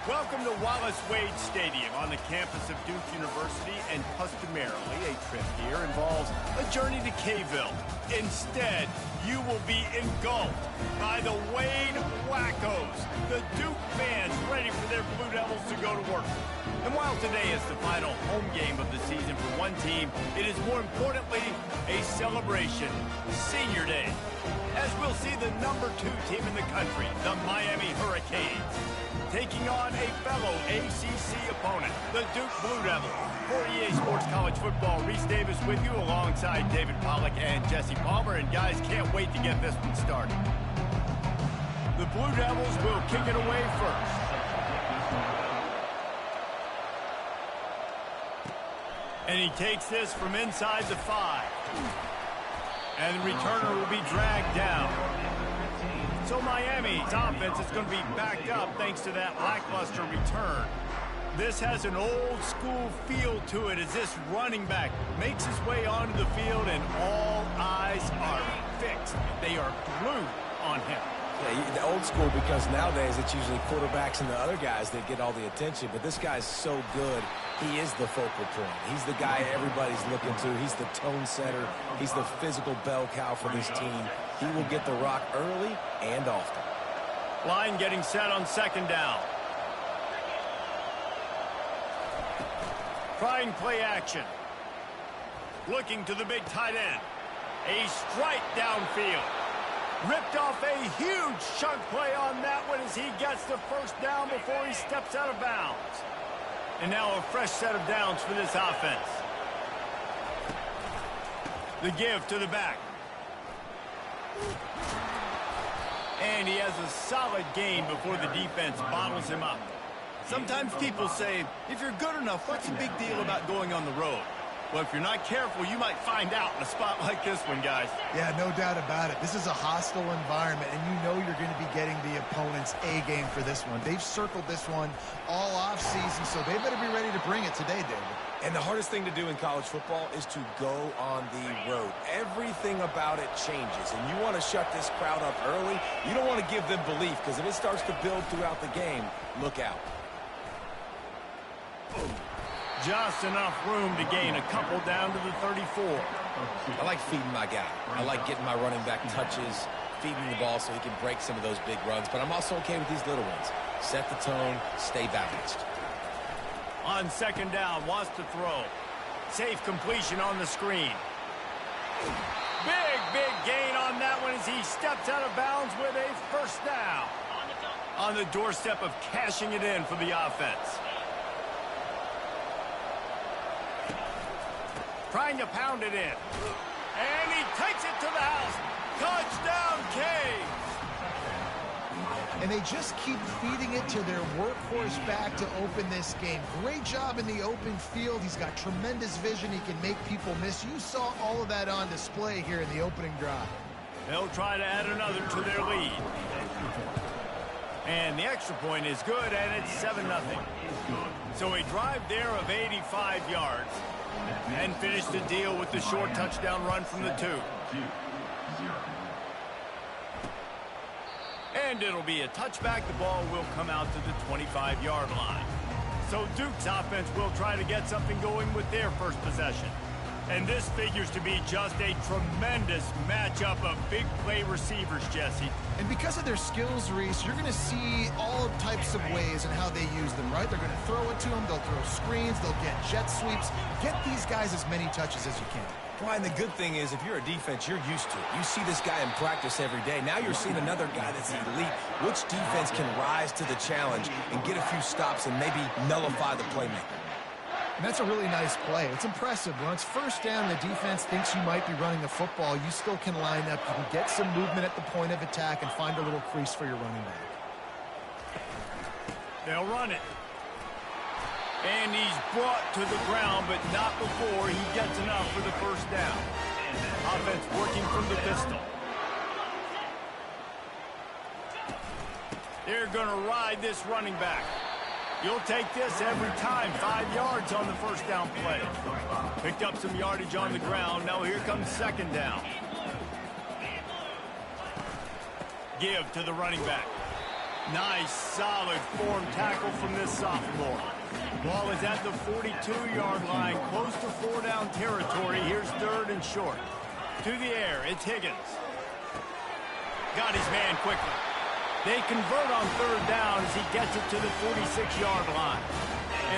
Welcome to Wallace Wade Stadium on the campus of Duke University, and customarily a trip here involves a journey to K-ville. Instead, you will be engulfed by the Wade Wackos, the Duke fans ready for their Blue Devils to go to work. And while today is the final home game of the season for one team, it is more importantly a celebration, Senior Day, as we'll see the #2 team in the country, the Miami Hurricanes, taking on a fellow ACC opponent, the Duke Blue Devils. For EA Sports College Football, Reese Davis with you alongside David Pollack and Jesse Palmer. And guys, can't wait to get this one started. The Blue Devils will kick it away first. And he takes this from inside the 5. And the returner will be dragged down. So Miami's offense is going to be backed up thanks to that lackluster return. This has an old-school feel to it as this running back makes his way onto the field, and all eyes are fixed. They are glued on him. Yeah, the old school, because nowadays it's usually quarterbacks and the other guys that get all the attention, but this guy's so good. He is the focal point. He's the guy everybody's looking to. He's the tone setter. He's the physical bell cow for this team. He will get the rock early and often. Line getting set on second down. Trying play action. Looking to the big tight end. A strike downfield. Ripped off a huge chunk play on that one as he gets the first down before he steps out of bounds. And now a fresh set of downs for this offense. The give to the back. And he has a solid gain before the defense bottles him up. Sometimes people say, if you're good enough, what's the big deal about going on the road? Well, if you're not careful, you might find out in a spot like this one, guys. Yeah, no doubt about it. This is a hostile environment, and you know you're going to be getting the opponent's A-game for this one. They've circled this one all offseason, so they better be ready to bring it today, David. And the hardest thing to do in college football is to go on the road. Everything about it changes, and you want to shut this crowd up early. You don't want to give them belief, because if it starts to build throughout the game, look out. Just enough room to gain a couple down to the 34. I like feeding my guy. I like getting my running back touches, feeding the ball so he can break some of those big runs, but I'm also okay with these little ones. Set the tone, stay balanced. On second down, wants to throw. Safe completion on the screen. Big gain on that one as he steps out of bounds with a first down. On the doorstep of cashing it in for the offense. Trying to pound it in. And he takes it to the house. Touchdown, Canes! And they just keep feeding it to their workhorse back to open this game. Great job in the open field. He's got tremendous vision. He can make people miss. You saw all of that on display here in the opening drive. They'll try to add another to their lead. And the extra point is good, and it's 7-0. So a drive there of 85 yards. And finish the deal with the short touchdown run from the 2. And it'll be a touchback. The ball will come out to the 25-yard line. So Duke's offense will try to get something going with their first possession. And this figures to be just a tremendous matchup of big play receivers, Jesse. And because of their skills, Reese, you're going to see all types of ways in how they use them, right? They're going to throw it to them. They'll throw screens. They'll get jet sweeps. Get these guys as many touches as you can. Well, and the good thing is, if you're a defense, you're used to it. You see this guy in practice every day. Now you're seeing another guy that's elite. Which defense can rise to the challenge and get a few stops and maybe nullify the playmaker? And that's a really nice play. It's impressive. When it's first down, the defense thinks you might be running the football. You still can line up. You can get some movement at the point of attack and find a little crease for your running back. They'll run it. And he's brought to the ground, but not before he gets enough for the first down. Offense working from the pistol. They're going to ride this running back. You'll take this every time. 5 yards on the first down play. Picked up some yardage on the ground. Now here comes second down. Give to the running back. Nice, solid form tackle from this sophomore. Ball is at the 42-yard line, close to 4-down territory. Here's 3rd and short. To the air, it's Higgins. Got his man quickly. They convert on 3rd down as he gets it to the 46-yard line.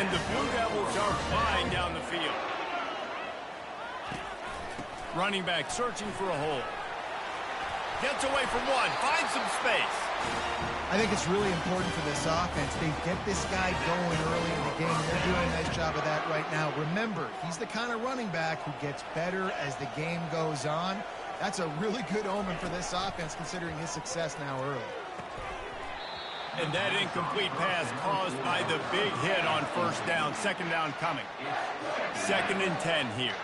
And the Blue Devils are flying down the field. Running back searching for a hole. Gets away from one, finds some space. I think it's really important for this offense. They get this guy going early in the game. They're doing a nice job of that right now. Remember, he's the kind of running back who gets better as the game goes on. That's a really good omen for this offense considering his success now early. And that incomplete pass caused by the big hit on 1st down. 2nd down coming. 2nd and 10 here.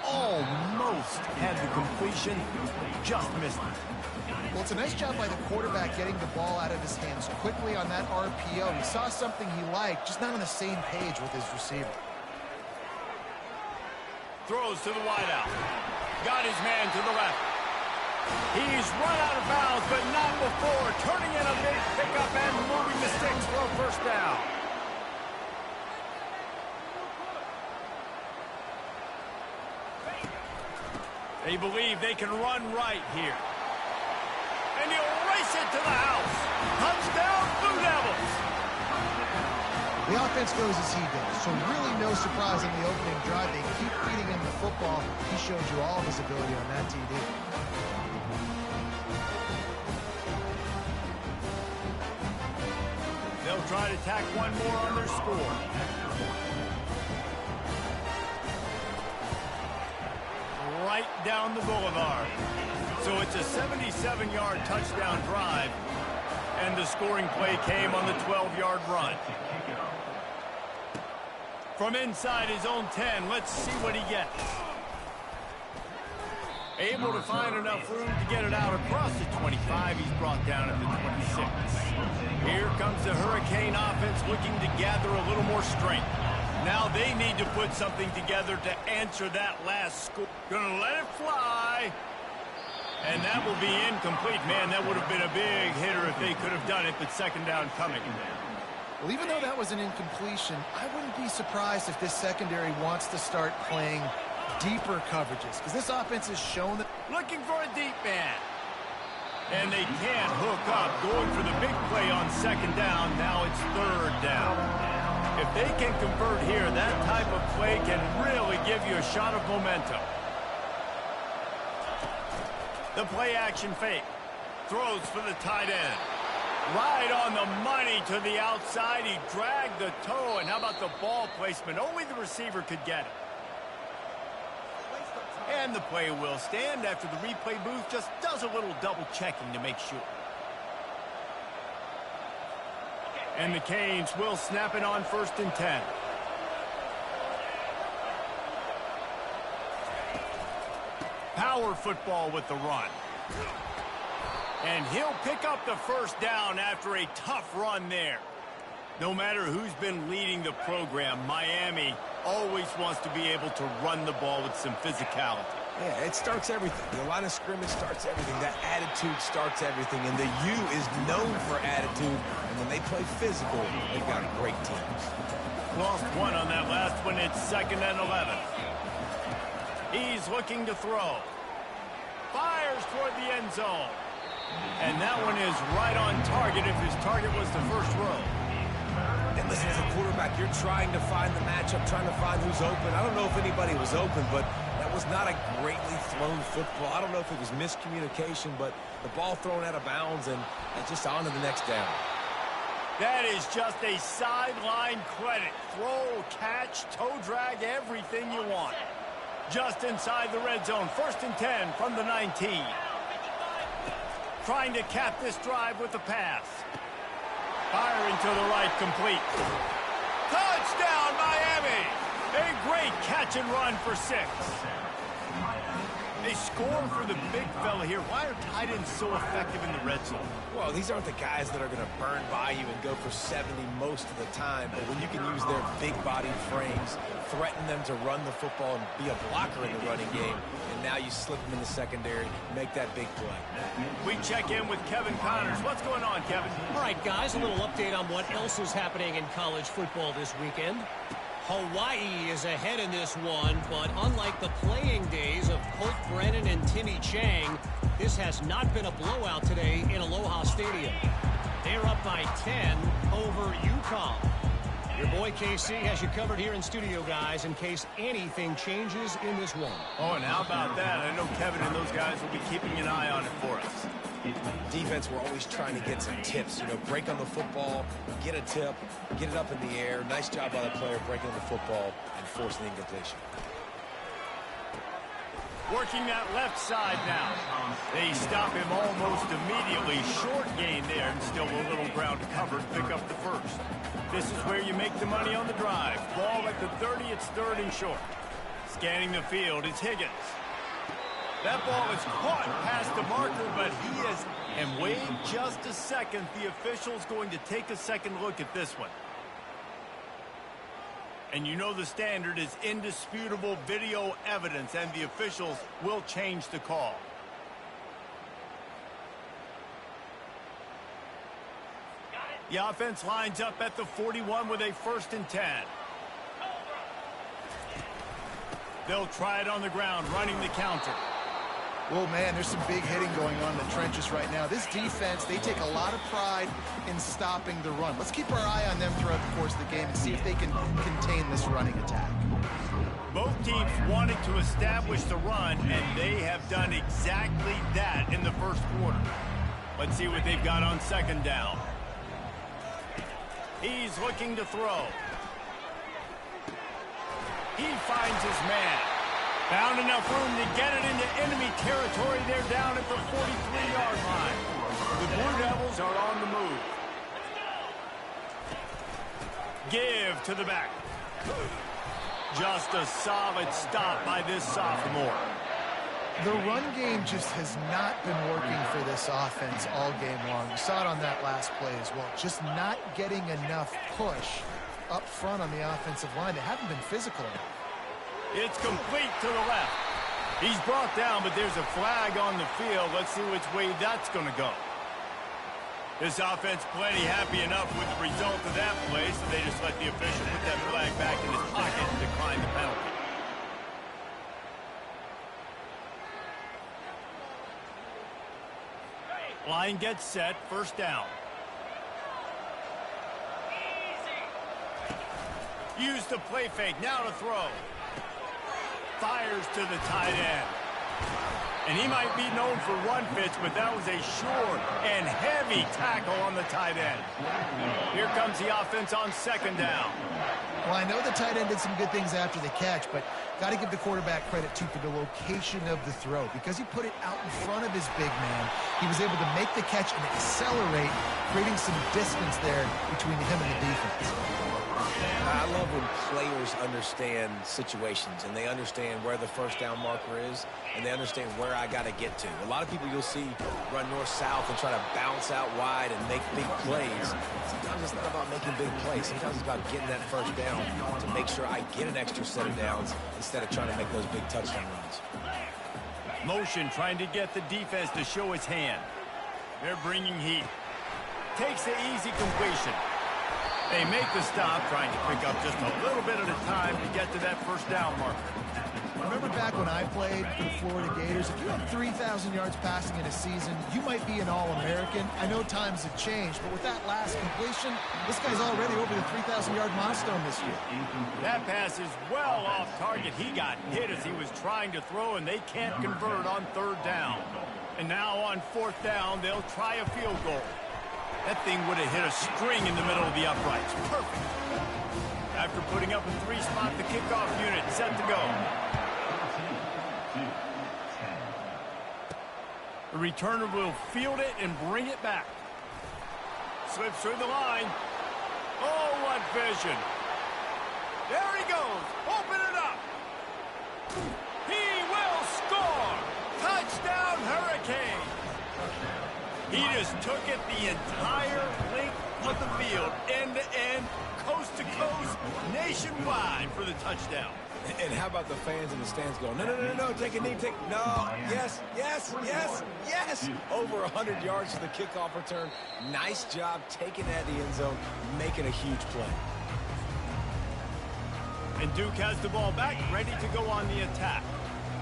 Almost had the completion, just missed it. Well, it's a nice job by the quarterback getting the ball out of his hands quickly on that RPO. He saw something he liked, just not on the same page with his receiver. Throws to the wideout. Got his man to the left. He's run out of bounds, but not before turning in a big pickup and moving the sticks for a 1st down. They believe they can run right here. And he'll race it to the house. Touchdown, Blue Devils. The offense goes as he does, so really no surprise in the opening drive. They keep feeding him the football. He showed you all of his ability on that TD. They'll try to tack one more on their score. Right down the boulevard. So it's a 77-yard touchdown drive, and the scoring play came on the 12-yard run. From inside his own 10, let's see what he gets. Able to find enough room to get it out across the 25. He's brought down at the 26. Here comes the Hurricane offense looking to gather a little more strength. Now they need to put something together to answer that last score. Gonna let it fly. And that will be incomplete. Man, that would have been a big hitter if they could have done it, but 2nd down coming. Well, even though that was an incompletion, I wouldn't be surprised if this secondary wants to start playing deeper coverages, because this offense has shown that. Looking for a deep man. And they can't hook up. Going for the big play on 2nd down. Now it's 3rd down. If they can convert here, that type of play can really give you a shot of momentum. The play action fake. Throws for the tight end. Right on the money to the outside. He dragged the toe. And how about the ball placement? Only the receiver could get it. And the play will stand after the replay booth just does a little double checking to make sure. And the Canes will snap it on 1st and 10. Power football with the run. And he'll pick up the 1st down after a tough run there. No matter who's been leading the program, Miami always wants to be able to run the ball with some physicality. Yeah, it starts everything. The line of scrimmage starts everything. That attitude starts everything. And the U is known for attitude. And when they play physical, they've got great teams. Lost one on that last one. It's 2nd and 11. He's looking to throw. Fires toward the end zone. And that one is right on target if his target was the first row. And listen, as a quarterback, you're trying to find the matchup, trying to find who's open. I don't know if anybody was open, but that was not a greatly thrown football. I don't know if it was miscommunication, but the ball thrown out of bounds and just on to the next down. That is just a sideline credit. Throw, catch, toe drag, everything you want. Just inside the red zone. 1st and 10 from the 19. Trying to cap this drive with the pass. Firing to the right, complete. Touchdown, Miami! A great catch and run for 6. They score for the big fella here. Why are tight ends so effective in the red zone? Well, these aren't the guys that are going to burn by you and go for 70 most of the time, but when you can use their big-bodied frames, threaten them to run the football and be a blocker in the running game, and now you slip them in the secondary, make that big play. We check in with Kevin Connors. What's going on, Kevin? All right, guys, a little update on what else is happening in college football this weekend. Hawaii is ahead in this one, but unlike the playing days of Colt Brennan and Timmy Chang, this has not been a blowout today in Aloha Stadium. They're up by 10 over UConn. Your boy KC has you covered here in studio, guys, in case anything changes in this one. Oh, and how about that? I know Kevin and those guys will be keeping an eye on it for us. Defense, we're always trying to get some tips. You know, break on the football, get a tip, get it up in the air. Nice job by the player breaking the football and forcing the incompletion. Working that left side now. They stop him almost immediately. Short gain there, and still a little ground covered. Pick up the first. This is where you make the money on the drive. Ball at the 30, it's third and short. Scanning the field, it's Higgins. That ball is caught past the marker, but he is, and wait just a second, the official's going to take a second look at this one. And you know the standard is indisputable video evidence, and the officials will change the call. The offense lines up at the 41 with a 1st and 10. They'll try it on the ground, running the counter. Well, man, there's some big hitting going on in the trenches right now. This defense, they take a lot of pride in stopping the run. Let's keep our eye on them throughout the course of the game and see if they can contain this running attack. Both teams wanted to establish the run, and they have done exactly that in the first quarter. Let's see what they've got on second down. He's looking to throw. He finds his man. Found enough room to get it into enemy territory. They're down at the 43-yard line. The Blue Devils are on the move. Give to the back. Just a solid stop by this sophomore. The run game just has not been working for this offense all game long. You saw it on that last play as well. Just not getting enough push up front on the offensive line. They haven't been physical enough. It's complete to the left. He's brought down, but there's a flag on the field. Let's see which way that's going to go. This offense plenty happy enough with the result of that play, so they just let the official put that flag back in his pocket and decline the penalty. Line gets set, 1st down. Use the play fake, now to throw. Fires to the tight end. And he might be known for run fits, but that was a sure and heavy tackle on the tight end. Here comes the offense on 2nd down. Well, I know the tight end did some good things after the catch, but got to give the quarterback credit, too, for the location of the throw. Because he put it out in front of his big man, he was able to make the catch and accelerate, creating some distance there between him and the defense. I love when players understand situations and they understand where the 1st down marker is and they understand where I got to get to. A lot of people you'll see run north-south and try to bounce out wide and make big plays. Sometimes it's not about making big plays. Sometimes it's about getting that 1st down to make sure I get an extra set of downs instead of trying to make those big touchdown runs. Motion trying to get the defense to show his hand. They're bringing heat. Takes the easy completion. They make the stop, trying to pick up just a little bit at a time to get to that 1st down marker. Remember back when I played for the Florida Gators, if you had 3,000 yards passing in a season, you might be an All-American. I know times have changed, but with that last completion, this guy's already over the 3,000-yard milestone this year. That pass is well off target. He got hit as he was trying to throw, and they can't convert on 3rd down. And now on 4th down, they'll try a field goal. That thing would have hit a string in the middle of the uprights. Perfect. After putting up a 3-spot, the kickoff unit set to go. The returner will field it and bring it back. Slips through the line. Oh, what vision. There he goes. Open it up. He will score. just took it the entire length of the field, end to end, coast to coast, nationwide for the touchdown. And how about the fans in the stands going, no, no, no, no, take a knee, no, yes, yes, yes, yes. Over 100 yards to the kickoff return. Nice job taking that to the end zone, making a huge play. And Duke has the ball back, ready to go on the attack.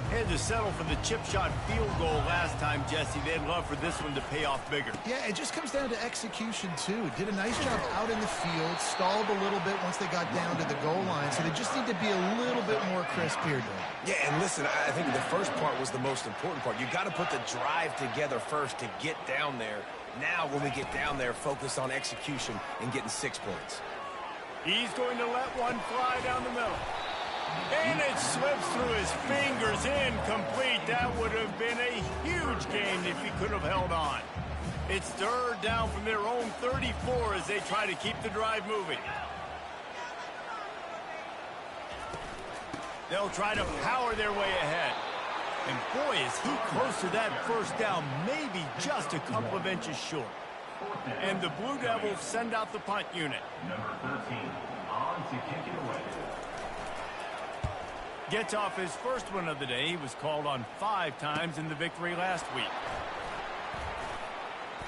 Had to settle for the chip shot field goal last time, Jesse. They'd love for this one to pay off bigger. Yeah, it just comes down to execution, too. Did a nice job out in the field, stalled a little bit once they got down to the goal line, so they just need to be a little bit more crisp here, Dave. Yeah, and listen, I think the first part was the most important part. You got to put the drive together first to get down there. Now, when we get down there, focus on execution and getting 6 points. He's going to let one fly down the middle. And it slips through his fingers, incomplete. That would have been a huge gain if he could have held on. It's third down from their own 34 as they try to keep the drive moving. They'll try to power their way ahead. And boy, is he close to that first down, maybe just a couple of inches short. And the Blue Devils send out the punt unit. Number 13, on to kick it away. Gets off his first one of the day. He was called on 5 times in the victory last week.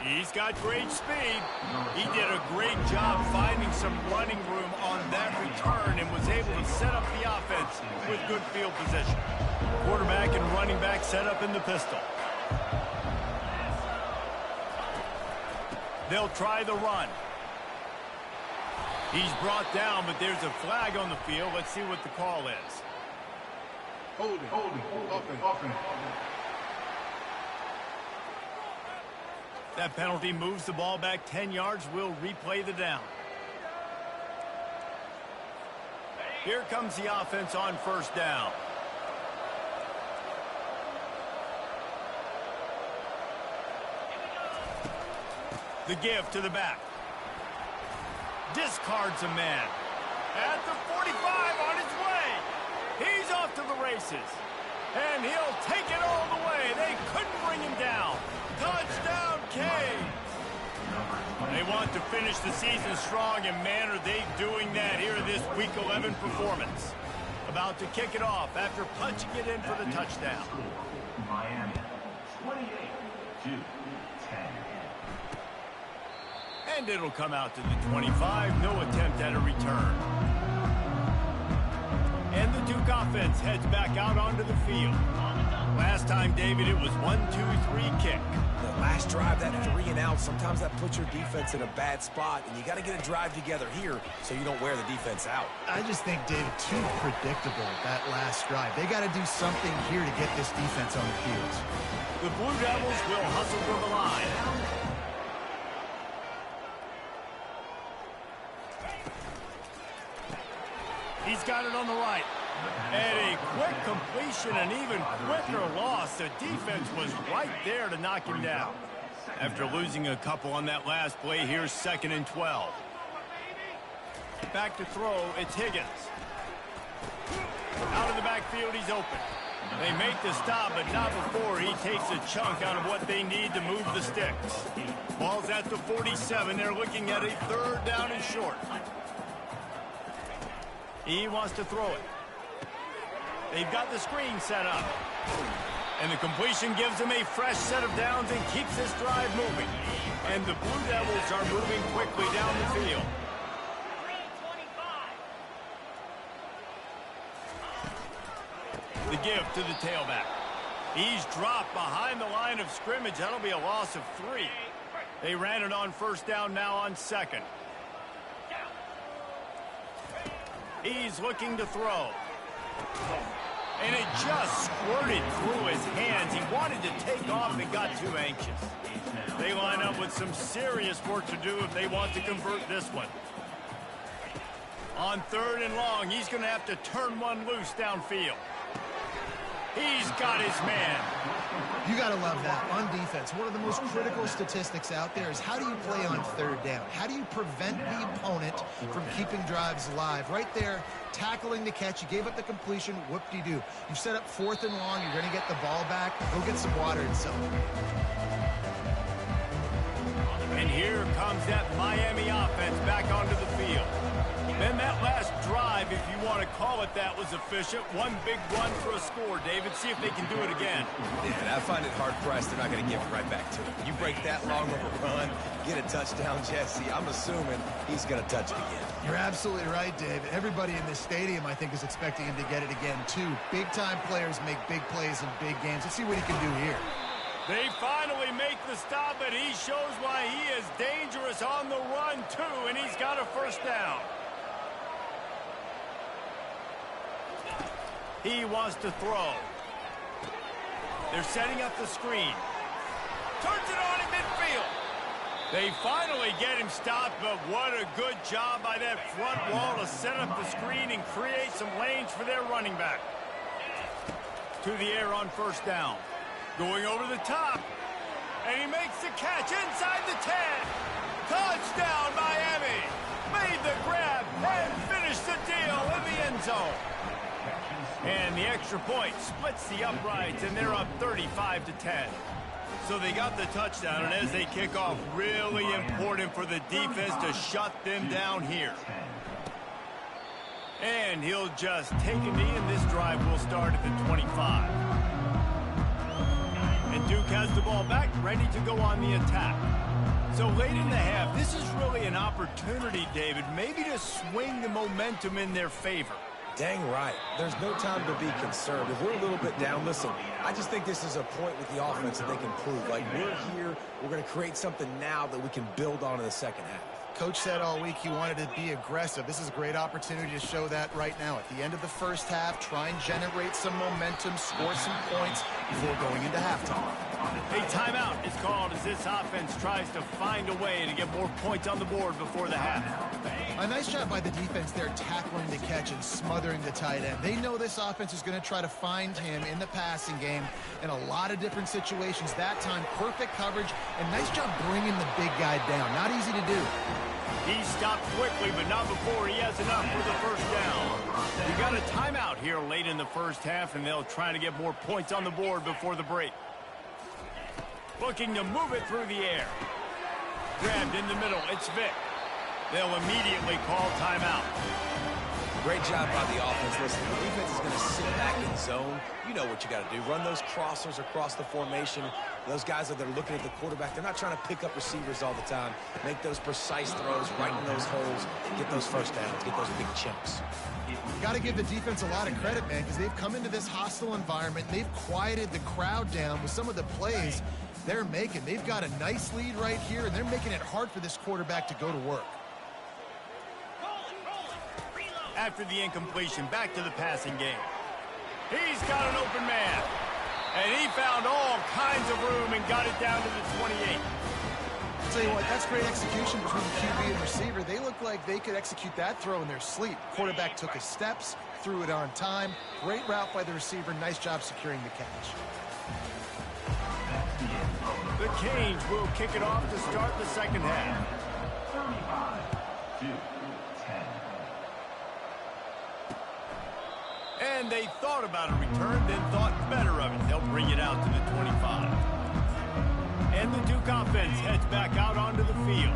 He's got great speed. He did a great job finding some running room on that return and was able to set up the offense with good field position. Quarterback and running back set up in the pistol. They'll try the run. He's brought down, but there's a flag on the field. Let's see what the call is. Holding. That penalty moves the ball back 10 yards. We'll replay the down. Here comes the offense on first down. The give to the back. Discards a man. At the 45 on his way. He's off to the races. And he'll take it all the way. They couldn't bring him down. Touchdown, Canes. They want to finish the season strong, and man, are they doing that here in this Week 11 performance. About to kick it off after punching it in for the touchdown. Miami, 28-10. And it'll come out to the 25. No attempt at a return. And the Duke offense heads back out onto the field. Last time, David, it was 1-2-3 kick. The last drive, that 3 and out, sometimes that puts your defense in a bad spot, and you got to get a drive together here so you don't wear the defense out. I just think, David, too predictable, that last drive. They got to do something here to get this defense on the field. The Blue Devils will hustle for the line. He's got it on the right. And a quick completion, an even quicker loss. The defense was right there to knock him down. After losing a couple on that last play, here's 2nd and 12. Back to throw, it's Higgins. Out of the backfield, he's open. They make the stop, but not before he takes a chunk out of what they need to move the sticks. Ball's at the 47. They're looking at a 3rd down and short. He wants to throw it. They've got the screen set up. And the completion gives him a fresh set of downs and keeps this drive moving. And the Blue Devils are moving quickly down the field. The give to the tailback. He's dropped behind the line of scrimmage. That'll be a loss of 3. They ran it on 1st down, now on 2nd. He's looking to throw. And it just squirted through his hands. He wanted to take off and got too anxious. They line up with some serious work to do if they want to convert this one. On 3rd and long, he's going to have to turn one loose downfield. He's got his man. You got to love that. On defense, one of the most critical statistics out there is how do you play on 3rd down? How do you prevent the opponent from keeping drives alive? Right there, tackling the catch. You gave up the completion. Whoop-de-doo. You set up 4th and long. You're going to get the ball back. Go get some water and celebrate. here comes that Miami offense back onto the field. Then that last drive, if you want to call it that, was efficient. One big run for a score, David. See if they can do it again. Yeah, and I find it hard-pressed they're not going to give it right back to him. You break that long of a run, get a touchdown, Jesse, I'm assuming he's going to touch it again. You're absolutely right, Dave. Everybody in this stadium, I think, is expecting him to get it again, too. Big-time players make big plays in big games. Let's see what he can do here. They finally make the stop, and he shows why he is dangerous on the run, too, and he's got a first down. He wants to throw. They're setting up the screen. Turns it on in midfield. They finally get him stopped, but what a good job by that front wall to set up the screen and create some lanes for their running back. To the air on first down. Going over the top. And he makes the catch inside the 10. Touchdown, Miami. Made the grab and finished the deal in the end zone. And the extra point splits the uprights, and they're up 35-10. So they got the touchdown, and as they kick off, really important for the defense to shut them down here. And he'll just take a knee, and this drive will start at the 25. And Duke has the ball back, ready to go on the attack. So late in the half, this is really an opportunity, David, maybe to swing the momentum in their favor. Dang right. There's no time to be concerned. If we're a little bit down, listen, I just think this is a point with the offense that they can prove. Like, we're here, we're going to create something now that we can build on in the second half. Coach said all week he wanted to be aggressive. This is a great opportunity to show that right now. At the end of the first half, try and generate some momentum, score some points before going into halftime. A timeout is called as this offense tries to find a way to get more points on the board before the half. A nice job by the defense there, tackling the catch and smothering the tight end. They know this offense is going to try to find him in the passing game in a lot of different situations. That time, perfect coverage, and nice job bringing the big guy down. Not easy to do. He stopped quickly, but not before he has enough for the first down. We got a timeout here late in the first half, and they'll try to get more points on the board before the break. Looking to move it through the air. Grabbed in the middle. It's Vic. They'll immediately call timeout. Great job by the offense. Listen, the defense is going to sit back in zone. You know what you got to do. Run those crossers across the formation. Those guys that are looking at the quarterback, they're not trying to pick up receivers all the time. Make those precise throws right in those holes. Get those first downs. Get those big chunks. Got to give the defense a lot of credit, man, because they've come into this hostile environment. They've quieted the crowd down with some of the plays they're making. They've got a nice lead right here, and they're making it hard for this quarterback to go to work. After the incompletion, back to the passing game. He's got an open man. And he found all kinds of room and got it down to the 28. I'll tell you what, that's great execution between the QB and receiver. They look like they could execute that throw in their sleep. Quarterback took his steps, threw it on time. Great route by the receiver. Nice job securing the catch. The Canes will kick it off to start the second half. 35-10. And they thought about a return, then thought better of it. They'll bring it out to the 25. And the Duke offense heads back out onto the field.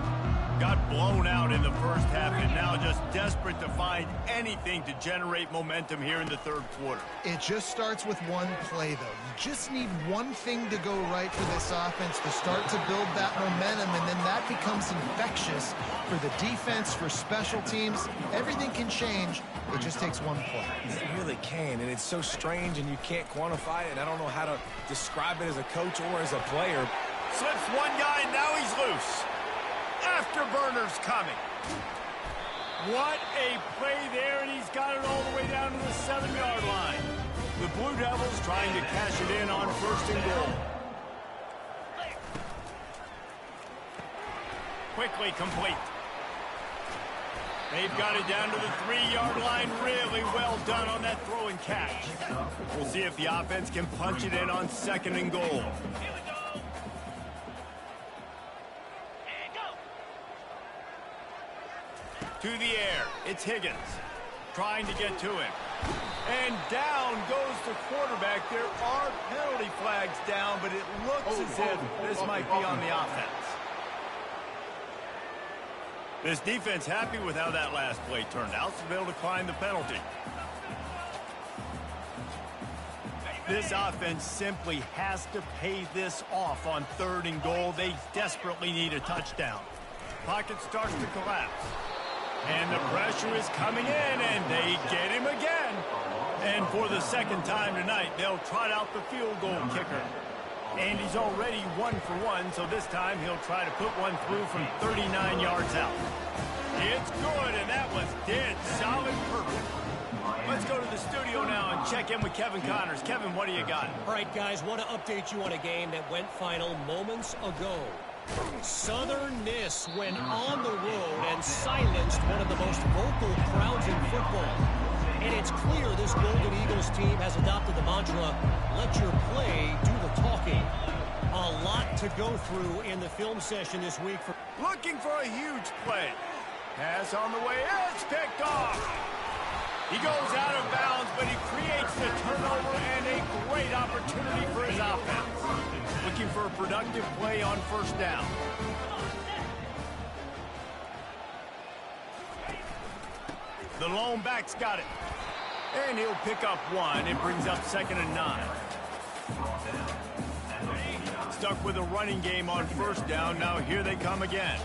Got blown out in the first half and now just desperate to find anything to generate momentum here in the third quarter. It just starts with one play, though. You just need one thing to go right for this offense to start to build that momentum, and then that becomes infectious for the defense, for special teams. Everything can change. It just takes one play. It really can, and it's so strange, and you can't quantify it, and I don't know how to describe it as a coach or as a player. Slips one guy, and now he's loose. Afterburners coming. What a play there, and he's got it all the way down to the 7-yard line. The Blue Devils trying to cash it in on first and goal. Quickly complete. They've got it down to the 3-yard line. Really well done on that throw and catch. We'll see if the offense can punch it in on second and goal. To the air, it's Higgins trying to get to him. And down goes the quarterback. There are penalty flags down, but it looks as if this might be on the offense. This defense happy with how that last play turned out, so they'll decline the penalty. This offense simply has to pay this off on 3rd and goal. They desperately need a touchdown. Pocket starts to collapse. And the pressure is coming in, and they get him again. And for the 2nd time tonight, they'll trot out the field goal kicker. And he's already 1 for 1, so this time he'll try to put one through from 39 yards out. It's good, and that was dead solid perfect. Let's go to the studio now and check in with Kevin Connors. Kevin, what do you got? All right, guys, want to update you on a game that went final moments ago. Southern Miss went on the road and silenced one of the most vocal crowds in football. And it's clear this Golden Eagles team has adopted the mantra, let your play do the talking. A lot to go through in the film session this week. Looking for a huge play. Pass on the way. It's picked off. He goes out of bounds, but he creates the turnover and a great opportunity for his offense. Looking for a productive play on 1st down. The lone back's got it. And he'll pick up 1. It brings up 2nd and 9. Stuck with a running game on 1st down. Now here they come again.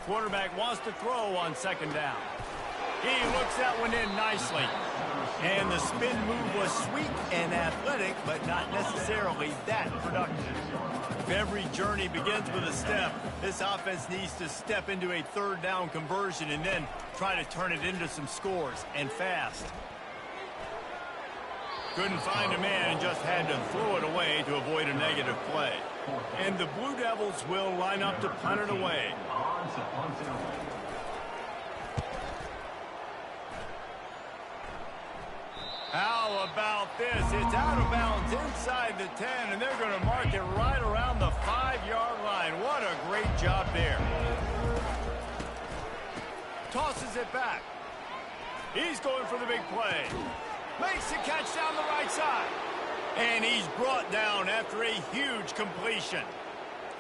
Quarterback wants to throw on 2nd down. He looks that one in nicely. And the spin move was sweet and athletic, but not necessarily that productive. If every journey begins with a step, this offense needs to step into a 3rd down conversion and then try to turn it into some scores, and fast. Couldn't find a man and just had to throw it away to avoid a negative play. And the Blue Devils will line up to punt it away. How about this? It's out of bounds inside the 10, and they're going to mark it right around the 5-yard line. What a great job there. Tosses it back. He's going for the big play. Makes the catch down the right side. And he's brought down after a huge completion.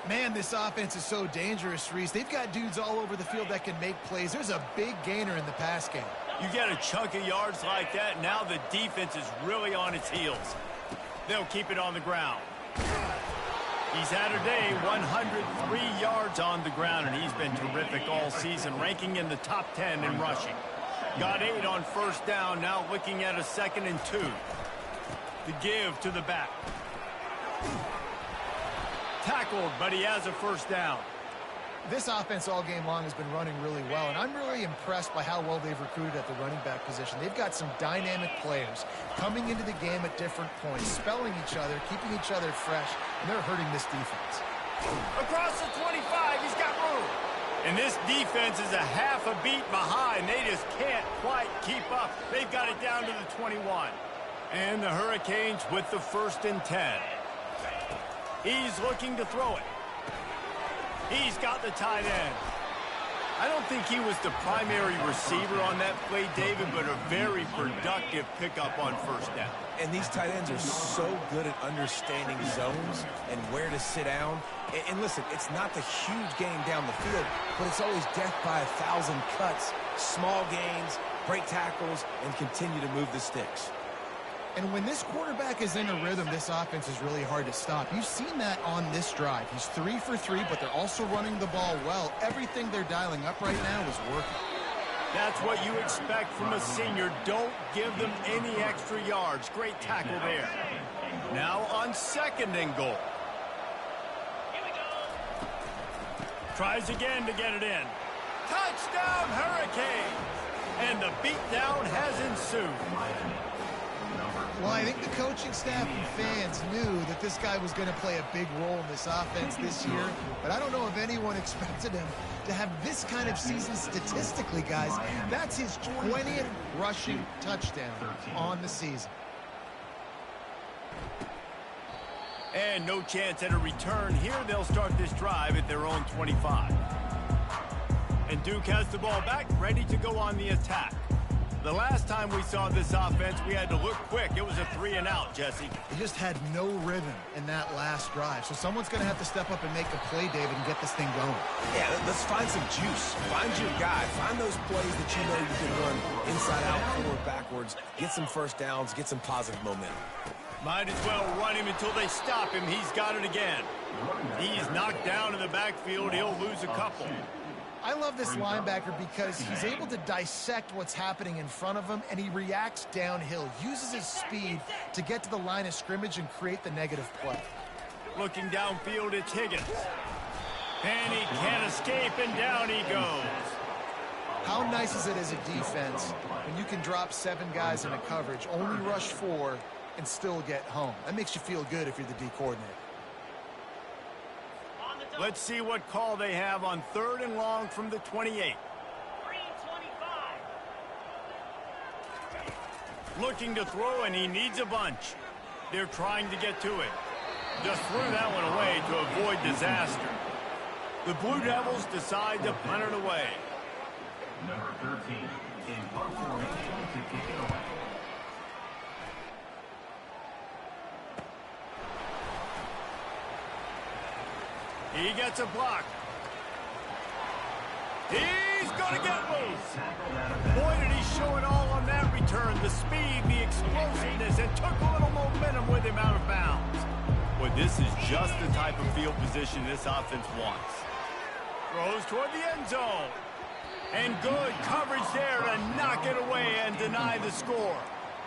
Man, this offense is so dangerous, Reese. They've got dudes all over the field that can make plays. There's a big gainer in the pass game. You get a chunk of yards like that, now the defense is really on its heels. They'll keep it on the ground. He's had a day, 103 yards on the ground, and he's been terrific all season, ranking in the top 10 in rushing. Got 8 on 1st down, now looking at a 2nd and 2. The give to the back. Tackled, but he has a 1st down. This offense all game long has been running really well, and I'm really impressed by how well they've recruited at the running back position. They've got some dynamic players coming into the game at different points, spelling each other, keeping each other fresh, and they're hurting this defense. Across the 25, he's got room. And this defense is a half a beat behind. They just can't quite keep up. They've got it down to the 21. And the Hurricanes with the 1st and 10. He's looking to throw it. He's got the tight end. I don't think he was the primary receiver on that play, David, but a very productive pickup on 1st down. And these tight ends are so good at understanding zones and where to sit down. And listen, it's not the huge gain down the field, but it's always death by 1,000 cuts, small gains, break tackles, and continue to move the sticks. And when this quarterback is in a rhythm, this offense is really hard to stop. You've seen that on this drive. He's 3 for 3, but they're also running the ball well. Everything they're dialing up right now is working. That's what you expect from a senior. Don't give them any extra yards. Great tackle there. Now on 2nd and goal. Tries again to get it in. Touchdown, Hurricanes! And the beatdown has ensued. Well, I think the coaching staff and fans knew that this guy was going to play a big role in this offense this year, but I don't know if anyone expected him to have this kind of season statistically, guys. That's his 20th rushing touchdown on the season. And no chance at a return here. They'll start this drive at their own 25. And Duke has the ball back, ready to go on the attack. The last time we saw this offense, we had to look quick. It was a 3-and-out, Jesse. They just had no rhythm in that last drive. So someone's going to have to step up and make a play, David, and get this thing going. Yeah, let's find some juice. Find your guy. Find those plays that you know you can run inside out, forward, backwards. Get some first downs. Get some positive momentum. Might as well run him until they stop him. He's got it again. He's knocked down in the backfield. He'll lose a couple. I love this linebacker because he's able to dissect what's happening in front of him, and he reacts downhill, uses his speed to get to the line of scrimmage and create the negative play. Looking downfield, it's Higgins. And he can't escape, and down he goes. How nice is it as a defense when you can drop 7 guys in a coverage, only rush 4, and still get home? That makes you feel good if you're the D coordinator. Let's see what call they have on 3rd and long from the 28. Looking to throw, and he needs a bunch. They're trying to get to it. Just threw that one away to avoid disaster. The Blue Devils decide to punt it away. Number 13 in punt formation to kick it away. He gets a block. He's going to get loose. Boy, did he show it all on that return. The speed, the explosiveness, and took a little momentum with him out of bounds. Boy, this is just the type of field position this offense wants. Throws toward the end zone. And good coverage there to knock it away and deny the score.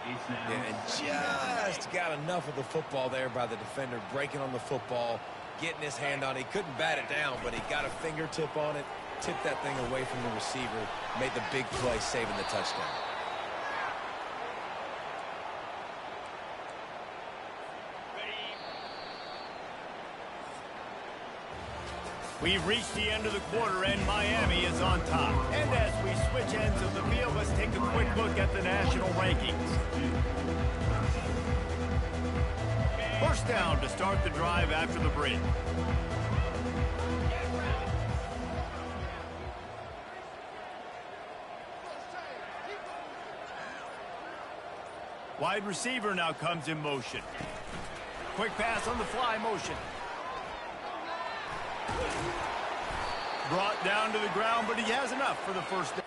Yeah, and just got enough of the football there by the defender, breaking on the football, getting his hand on it. He couldn't bat it down, but he got a fingertip on it, tipped that thing away from the receiver, made the big play, saving the touchdown. We've reached the end of the quarter, and Miami is on top. And as we switch ends of the field, let's take a quick look at the national rankings. First down to start the drive after the break. Wide receiver now comes in motion. Quick pass on the fly motion. Brought down to the ground, but he has enough for the first down.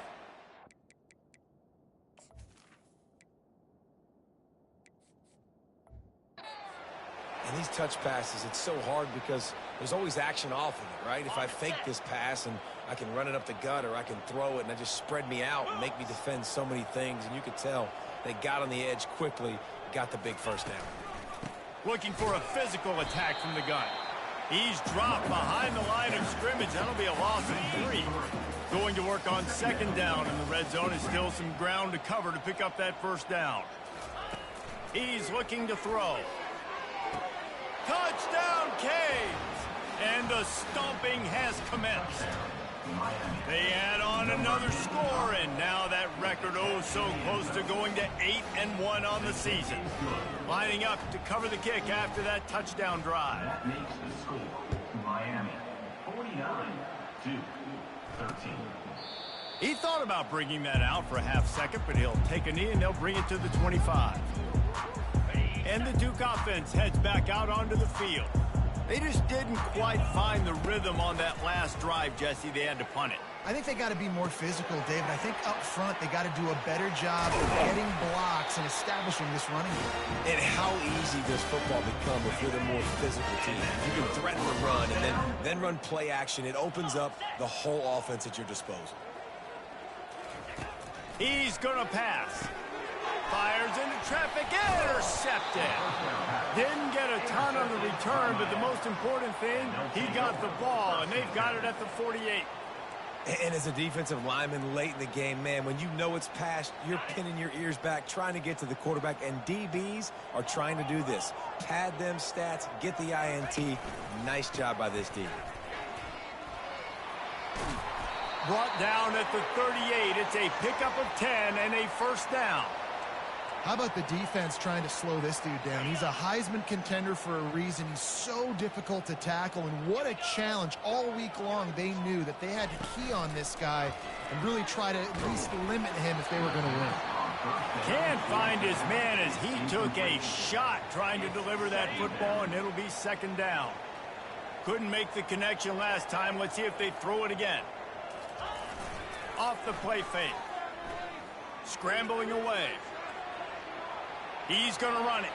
And these touch passes, it's so hard because there's always action off of it, right? If I fake this pass and I can run it up the gut, or I can throw it and I just spread me out and make me defend so many things. And you could tell they got on the edge quickly, got the big first down. Looking for a physical attack from the gun. He's dropped behind the line of scrimmage. That'll be a loss of 3. Going to work on second down in the red zone. Is still some ground to cover to pick up that first down. He's looking to throw. Touchdown, Canes! And the stomping has commenced. They add on another score, and now that record so close to going to 8-1 on the season. Lining up to cover the kick after that touchdown drive. That makes the score Miami 49-13. He thought about bringing that out for a half second, but he'll take a knee and they'll bring it to the 25. And the Duke offense heads back out onto the field. They just didn't quite find the rhythm on that last drive, Jesse. They had to punt it. I think they got to be more physical, David. I think up front they got to do a better job of getting blocks and establishing this running game. And how easy does football become if you're the more physical team? You can threaten the run and then run play action. It opens up the whole offense at your disposal. He's going to pass. Fires into traffic, intercepted. Didn't get a ton on the return, but the most important thing, he got the ball, and they've got it at the 48. And as a defensive lineman late in the game, man, when you know it's past, you're pinning your ears back, trying to get to the quarterback, and DBs are trying to do this. Pad them stats, get the INT. Nice job by this D. Brought down at the 38. It's a pickup of 10 and a first down. How about the defense trying to slow this dude down? He's a Heisman contender for a reason. He's so difficult to tackle, and what a challenge. All week long, they knew that they had to key on this guy and really try to at least limit him if they were going to win. Can't find his man as he took a shot trying to deliver that football, and it'll be second down. Couldn't make the connection last time. Let's see if they throw it again. Off the play fake. Scrambling away. He's going to run it.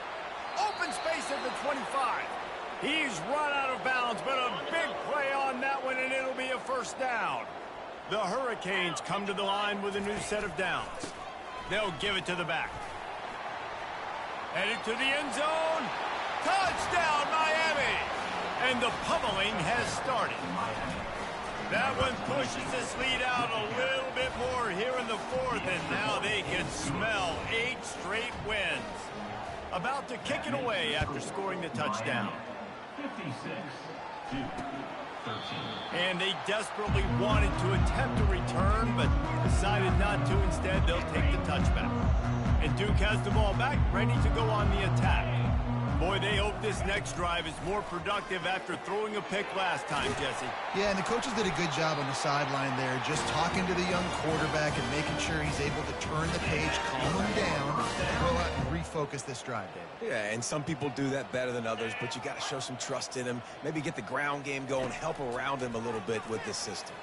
Open space at the 25. He's run out of bounds, but a big play on that one, and it'll be a first down. The Hurricanes come to the line with a new set of downs. They'll give it to the back. Headed to the end zone. Touchdown, Miami! And the pummeling has started. That one pushes this lead out a little bit more here in the fourth, and now they can smell 8 straight wins. About to kick it away after scoring the touchdown. 56-13. And they desperately wanted to attempt a return, but decided not to. Instead, they'll take the touchback. And Duke has the ball back, ready to go on the attack. Boy, they hope this next drive is more productive after throwing a pick last time, Jesse. Yeah, and the coaches did a good job on the sideline there, just talking to the young quarterback and making sure he's able to turn the page, calm him down, and go out and refocus this drive, David. Yeah, and some people do that better than others, but you got to show some trust in him. Maybe get the ground game going, help around him a little bit with this system.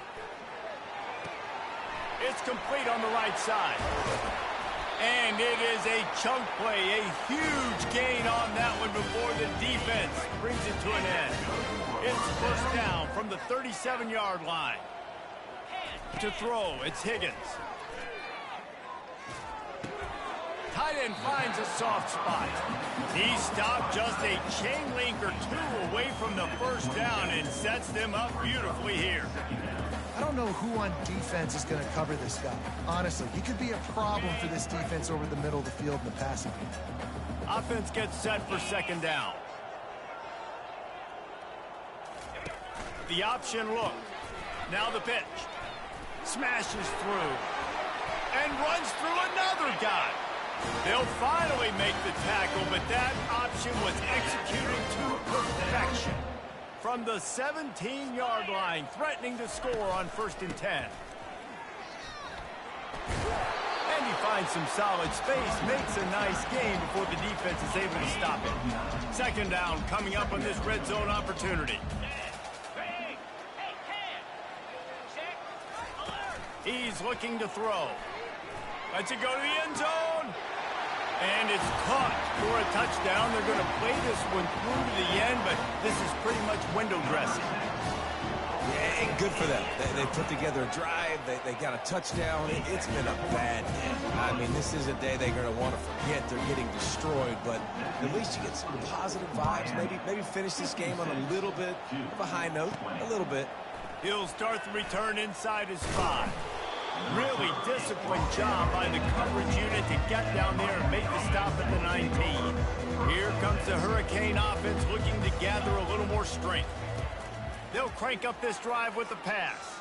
It's complete on the right side. And it is a chunk play, a huge gain on that one before the defense brings it to an end. It's first down from the 37-yard line. To throw, it's Higgins. Tight end finds a soft spot. He stopped just a chain link or two away from the first down and sets them up beautifully here. I don't know who on defense is going to cover this guy. Honestly, he could be a problem for this defense over the middle of the field in the passing game. Offense gets set for second down. The option look. Now the pitch. Smashes through. And runs through another guy. They'll finally make the tackle, but that option was executed to perfection. From the 17-yard line, threatening to score on 1st and 10. And he finds some solid space, makes a nice gain before the defense is able to stop it. Second down coming up on this red zone opportunity. He's looking to throw. Lets it go to the end zone. And it's caught for a touchdown. They're going to play this one through to the end, but this is pretty much window dressing. Yeah, and good for them. They put together a drive. They got a touchdown. It's been a bad day. I mean, this is a day they're going to want to forget. They're getting destroyed, but at least you get some positive vibes. Maybe finish this game on a little bit of a high note, a little bit. He'll start the return inside his 5. Really disciplined job by the coverage unit to get down there and make the stop at the 19. Here comes the Hurricane offense looking to gather a little more strength. They'll crank up this drive with the pass.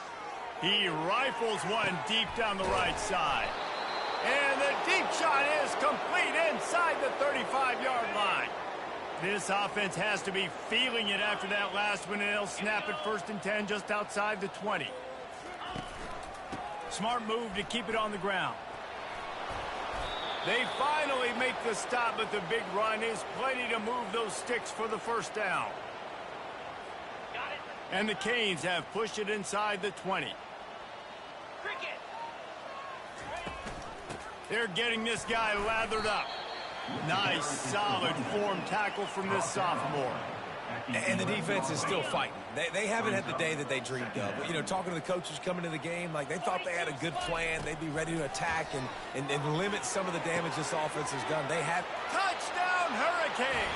He rifles one deep down the right side. And the deep shot is complete inside the 35-yard line. This offense has to be feeling it after that last one, and they'll snap it 1st and 10 just outside the 20. Smart move to keep it on the ground. They finally make the stop, but the big run is plenty to move those sticks for the first down. And the Canes have pushed it inside the 20. They're getting this guy lathered up. Nice, solid form tackle from this sophomore. And the defense is still fighting. They haven't had the day that they dreamed of. You know, talking to the coaches coming to the game, like they thought they had a good plan. They'd be ready to attack and limit some of the damage this offense has done. They have. Touchdown, Hurricane!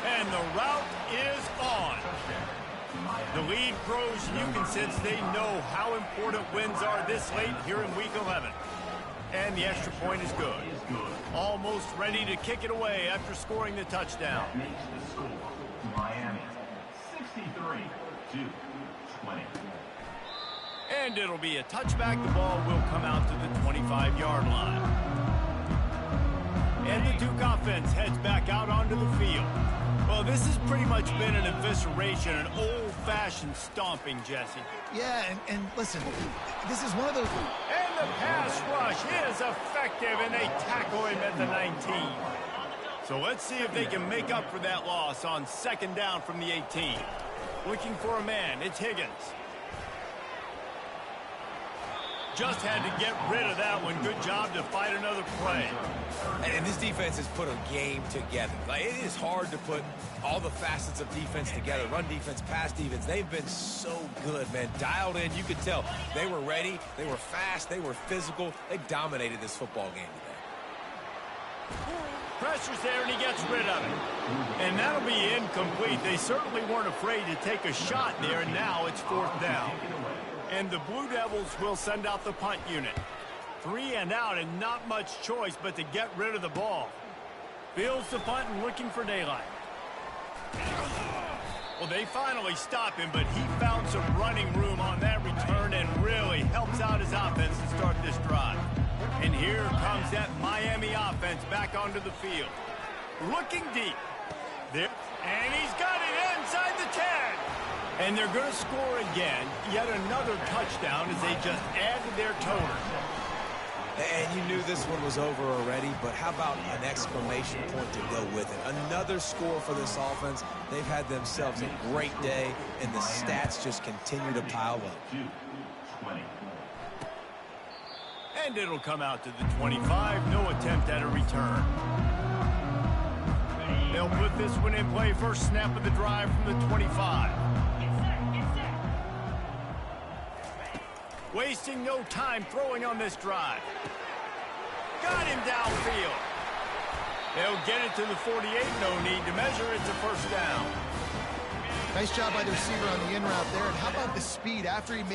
And the route is on. The lead grows, you can sense they know how important wins are this late here in Week 11. And the extra point is good. Almost ready to kick it away after scoring the touchdown. Makes the score Miami 63-20. And it'll be a touchback. The ball will come out to the 25-yard line. And the Duke offense heads back out onto the field. Well, this has pretty much been an evisceration, an old old-fashioned stomping, Jesse. Yeah, and listen, this is one of those... And the pass rush is effective, and they tackle him at the 19. So let's see if they can make up for that loss on second down from the 18. Looking for a man, it's Higgins. Just had to get rid of that one. Good job to fight another play. And this defense has put a game together. Like, it is hard to put all the facets of defense together. Run defense, pass defense. They've been so good, man. Dialed in. You could tell they were ready. They were fast. They were physical. They dominated this football game today. Pressure's there, and he gets rid of it. And that'll be incomplete. They certainly weren't afraid to take a shot there, and now it's fourth down. And the Blue Devils will send out the punt unit. 3 and out, and not much choice but to get rid of the ball. Fields the punt and looking for daylight. Well, they finally stop him, but he found some running room on that return and really helps out his offense to start this drive. And here comes that Miami offense back onto the field. Looking deep. There, and he's got it inside the 10. And they're going to score again. Yet another touchdown as they just add to their total. And you knew this one was over already, but how about an exclamation point to go with it? Another score for this offense. They've had themselves a great day, and the stats just continue to pile up. And it'll come out to the 25. No attempt at a return. They'll put this one in play. First snap of the drive from the 25. Wasting no time throwing on this drive. Got him downfield. They'll get it to the 48. No need to measure. It's a first down. Nice job by the receiver on the in route there. And how about the speed after he made